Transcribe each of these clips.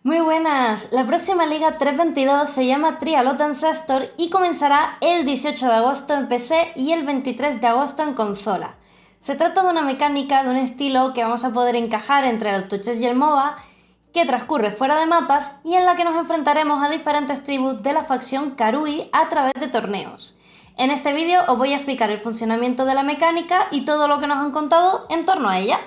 Muy buenas, la próxima Liga 322 se llama Trialot Ancestor y comenzará el 18 de agosto en PC y el 23 de agosto en consola. Se trata de una mecánica de un estilo que vamos a poder encajar entre el Touches y el MOBA, que transcurre fuera de mapas y en la que nos enfrentaremos a diferentes tribus de la facción Karui a través de torneos. En este vídeo os voy a explicar el funcionamiento de la mecánica y todo lo que nos han contado en torno a ella.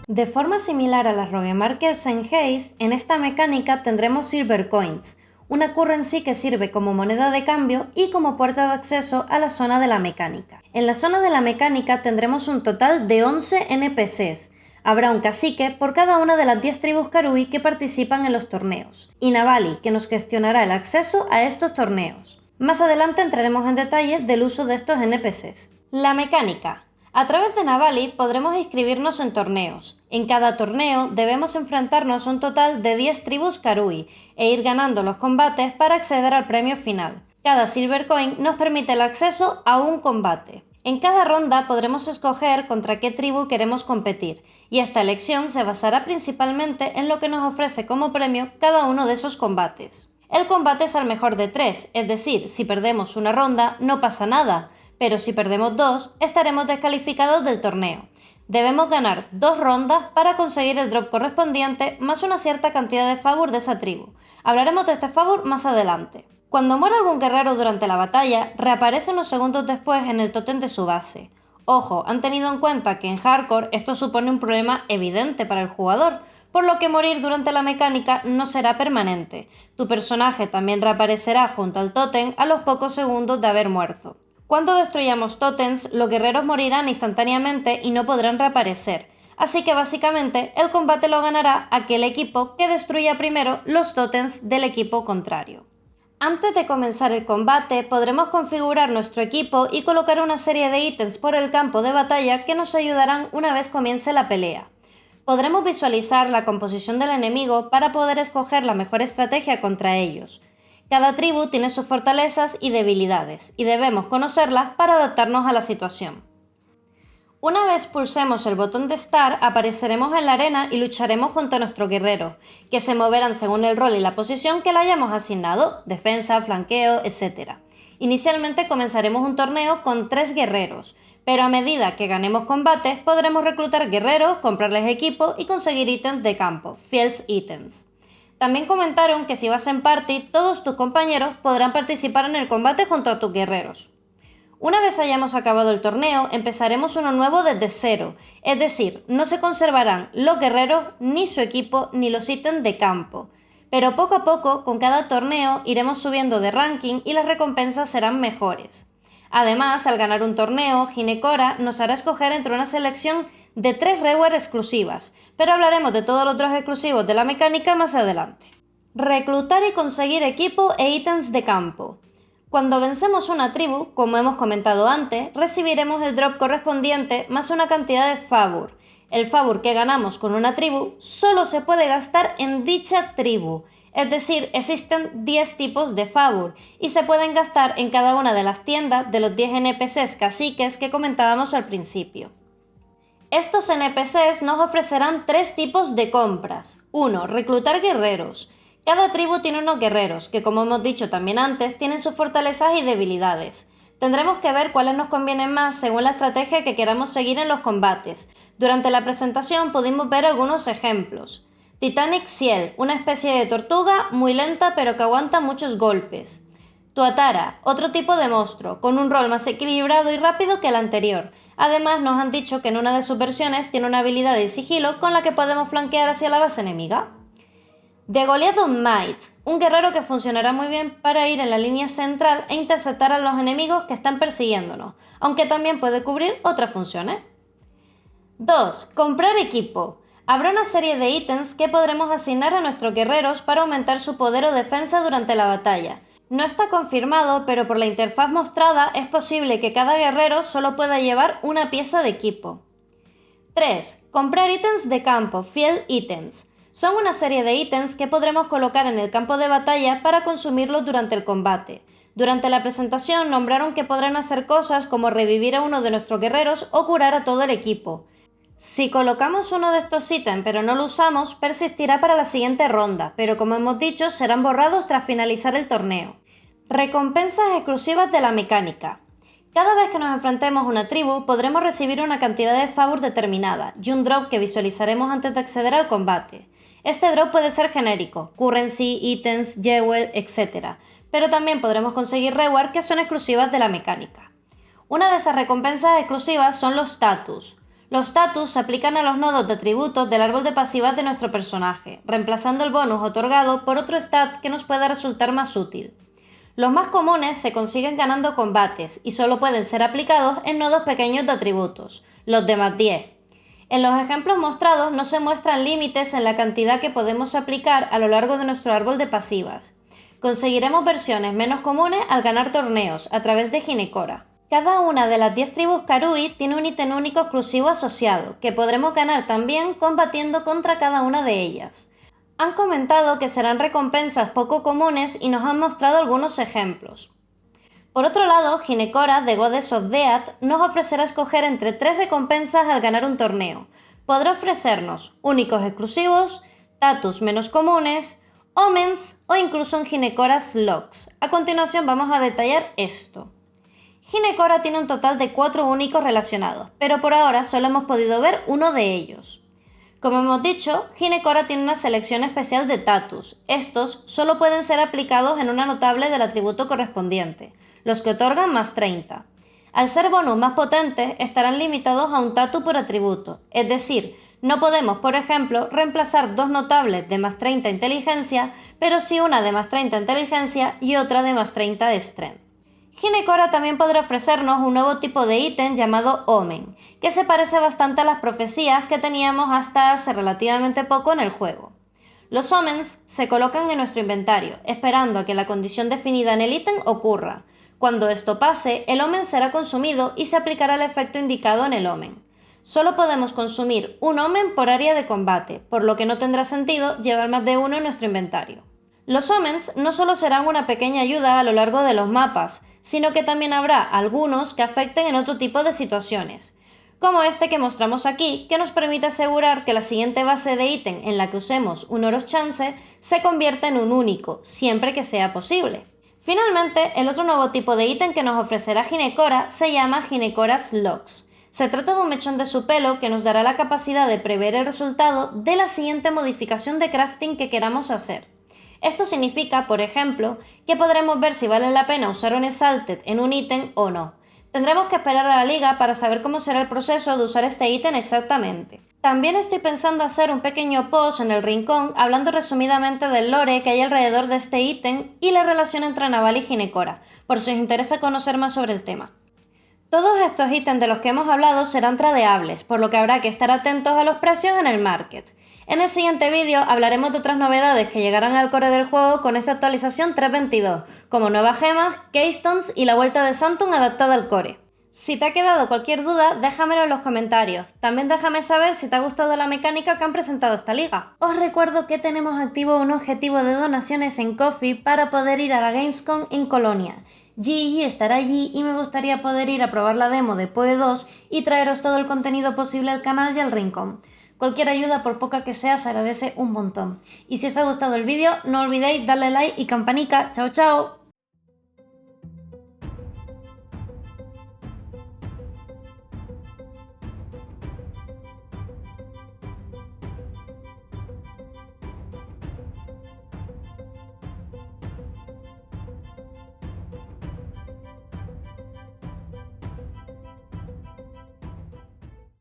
De forma similar a las Rogue Markers en Haze, en esta mecánica tendremos Silver Coins, una currency que sirve como moneda de cambio y como puerta de acceso a la zona de la mecánica. En la zona de la mecánica tendremos un total de 11 NPCs. Habrá un cacique por cada una de las 10 tribus Karui que participan en los torneos, y Navali, que nos gestionará el acceso a estos torneos. Más adelante entraremos en detalles del uso de estos NPCs. La mecánica. A través de Navali podremos inscribirnos en torneos. En cada torneo debemos enfrentarnos a un total de 10 tribus Karui e ir ganando los combates para acceder al premio final. Cada Silver Coin nos permite el acceso a un combate. En cada ronda podremos escoger contra qué tribu queremos competir, y esta elección se basará principalmente en lo que nos ofrece como premio cada uno de esos combates. El combate es al mejor de 3, es decir, si perdemos una ronda no pasa nada, pero si perdemos 2 estaremos descalificados del torneo. Debemos ganar 2 rondas para conseguir el drop correspondiente más una cierta cantidad de favor de esa tribu. Hablaremos de este favor más adelante. Cuando muere algún guerrero durante la batalla, reaparece unos segundos después en el tótem de su base. Ojo, han tenido en cuenta que en Hardcore esto supone un problema evidente para el jugador, por lo que morir durante la mecánica no será permanente. Tu personaje también reaparecerá junto al tótem a los pocos segundos de haber muerto. Cuando destruyamos tótems, los guerreros morirán instantáneamente y no podrán reaparecer, así que básicamente el combate lo ganará aquel equipo que destruya primero los tótems del equipo contrario. Antes de comenzar el combate, podremos configurar nuestro equipo y colocar una serie de ítems por el campo de batalla que nos ayudarán una vez comience la pelea. Podremos visualizar la composición del enemigo para poder escoger la mejor estrategia contra ellos. Cada tribu tiene sus fortalezas y debilidades, y debemos conocerlas para adaptarnos a la situación. Una vez pulsemos el botón de Start, apareceremos en la arena y lucharemos junto a nuestros guerreros, que se moverán según el rol y la posición que le hayamos asignado, defensa, flanqueo, etc. Inicialmente comenzaremos un torneo con 3 guerreros, pero a medida que ganemos combates podremos reclutar guerreros, comprarles equipo y conseguir ítems de campo, Fields Items. También comentaron que si vas en party, todos tus compañeros podrán participar en el combate junto a tus guerreros. Una vez hayamos acabado el torneo, empezaremos uno nuevo desde cero, es decir, no se conservarán los guerreros, ni su equipo, ni los ítems de campo. Pero poco a poco, con cada torneo, iremos subiendo de ranking y las recompensas serán mejores. Además, al ganar un torneo, Ginecora nos hará escoger entre una selección de 3 rewards exclusivas, pero hablaremos de todos los otros exclusivos de la mecánica más adelante. Reclutar y conseguir equipo e ítems de campo. Cuando vencemos una tribu, como hemos comentado antes, recibiremos el drop correspondiente más una cantidad de favor. El favor que ganamos con una tribu solo se puede gastar en dicha tribu, es decir, existen 10 tipos de favor y se pueden gastar en cada una de las tiendas de los 10 NPCs caciques que comentábamos al principio. Estos NPCs nos ofrecerán 3 tipos de compras. 1. Reclutar guerreros. Cada tribu tiene unos guerreros, que como hemos dicho también antes, tienen sus fortalezas y debilidades. Tendremos que ver cuáles nos convienen más según la estrategia que queramos seguir en los combates. Durante la presentación pudimos ver algunos ejemplos. Titanic Ciel, una especie de tortuga muy lenta pero que aguanta muchos golpes. Tuatara, otro tipo de monstruo, con un rol más equilibrado y rápido que el anterior. Además nos han dicho que en una de sus versiones tiene una habilidad de sigilo con la que podemos flanquear hacia la base enemiga. The Goliath of Might, un guerrero que funcionará muy bien para ir en la línea central e interceptar a los enemigos que están persiguiéndonos, aunque también puede cubrir otras funciones. 2. Comprar equipo. Habrá una serie de ítems que podremos asignar a nuestros guerreros para aumentar su poder o defensa durante la batalla. No está confirmado, pero por la interfaz mostrada es posible que cada guerrero solo pueda llevar una pieza de equipo. 3. Comprar ítems de campo, Field Items. Son una serie de ítems que podremos colocar en el campo de batalla para consumirlos durante el combate. Durante la presentación nombraron que podrán hacer cosas como revivir a uno de nuestros guerreros o curar a todo el equipo. Si colocamos uno de estos ítems pero no lo usamos, persistirá para la siguiente ronda, pero como hemos dicho, serán borrados tras finalizar el torneo. Recompensas exclusivas de la mecánica. Cada vez que nos enfrentemos a una tribu, podremos recibir una cantidad de favor determinada y un drop que visualizaremos antes de acceder al combate. Este drop puede ser genérico, currency, ítems, jewel, etc. Pero también podremos conseguir reward que son exclusivas de la mecánica. Una de esas recompensas exclusivas son los status. Los status se aplican a los nodos de atributos del árbol de pasivas de nuestro personaje, reemplazando el bonus otorgado por otro stat que nos pueda resultar más útil. Los más comunes se consiguen ganando combates y solo pueden ser aplicados en nodos pequeños de atributos, los de más 10. En los ejemplos mostrados no se muestran límites en la cantidad que podemos aplicar a lo largo de nuestro árbol de pasivas. Conseguiremos versiones menos comunes al ganar torneos a través de Ginecora. Cada una de las 10 tribus Karui tiene un ítem único exclusivo asociado, que podremos ganar también combatiendo contra cada una de ellas. Han comentado que serán recompensas poco comunes y nos han mostrado algunos ejemplos. Por otro lado, Ginecora, de Goddess of Death, nos ofrecerá escoger entre 3 recompensas al ganar un torneo. Podrá ofrecernos únicos exclusivos, status menos comunes, omens o incluso un Ginecora's Locks. A continuación vamos a detallar esto. Ginecora tiene un total de 4 únicos relacionados, pero por ahora solo hemos podido ver uno de ellos. Como hemos dicho, Ginecora tiene una selección especial de tatus. Estos solo pueden ser aplicados en una notable del atributo correspondiente, los que otorgan más 30. Al ser bonus más potentes, estarán limitados a un tatu por atributo, es decir, no podemos, por ejemplo, reemplazar 2 notables de más 30 inteligencia, pero sí una de más 30 inteligencia y otra de más 30 de strength. Ginecora también podrá ofrecernos un nuevo tipo de ítem llamado Omen, que se parece bastante a las profecías que teníamos hasta hace relativamente poco en el juego. Los Omens se colocan en nuestro inventario, esperando a que la condición definida en el ítem ocurra. Cuando esto pase, el Omen será consumido y se aplicará el efecto indicado en el Omen. Solo podemos consumir un Omen por área de combate, por lo que no tendrá sentido llevar más de uno en nuestro inventario. Los Omens no solo serán una pequeña ayuda a lo largo de los mapas, sino que también habrá algunos que afecten en otro tipo de situaciones, como este que mostramos aquí, que nos permite asegurar que la siguiente base de ítem en la que usemos un Oros Chance se convierta en un único, siempre que sea posible. Finalmente, el otro nuevo tipo de ítem que nos ofrecerá Ginecora se llama Ginecora's Locks. Se trata de un mechón de su pelo que nos dará la capacidad de prever el resultado de la siguiente modificación de crafting que queramos hacer. Esto significa, por ejemplo, que podremos ver si vale la pena usar un Exalted en un ítem o no. Tendremos que esperar a la liga para saber cómo será el proceso de usar este ítem exactamente. También estoy pensando hacer un pequeño post en el rincón hablando resumidamente del lore que hay alrededor de este ítem y la relación entre Naval y Ginecora, por si os interesa conocer más sobre el tema. Todos estos ítems de los que hemos hablado serán tradeables, por lo que habrá que estar atentos a los precios en el market. En el siguiente vídeo hablaremos de otras novedades que llegarán al core del juego con esta actualización 3.22, como nuevas gemas, keystones y la vuelta de Sanctum adaptada al core. Si te ha quedado cualquier duda, déjamelo en los comentarios. También déjame saber si te ha gustado la mecánica que han presentado esta liga. Os recuerdo que tenemos activo un objetivo de donaciones en Ko-fi para poder ir a la Gamescom en Colonia. Gigi estará allí y me gustaría poder ir a probar la demo de PoE 2 y traeros todo el contenido posible al canal y al rincón. Cualquier ayuda, por poca que sea, se agradece un montón. Y si os ha gustado el vídeo, no olvidéis darle like y campanica. ¡Chao, chao!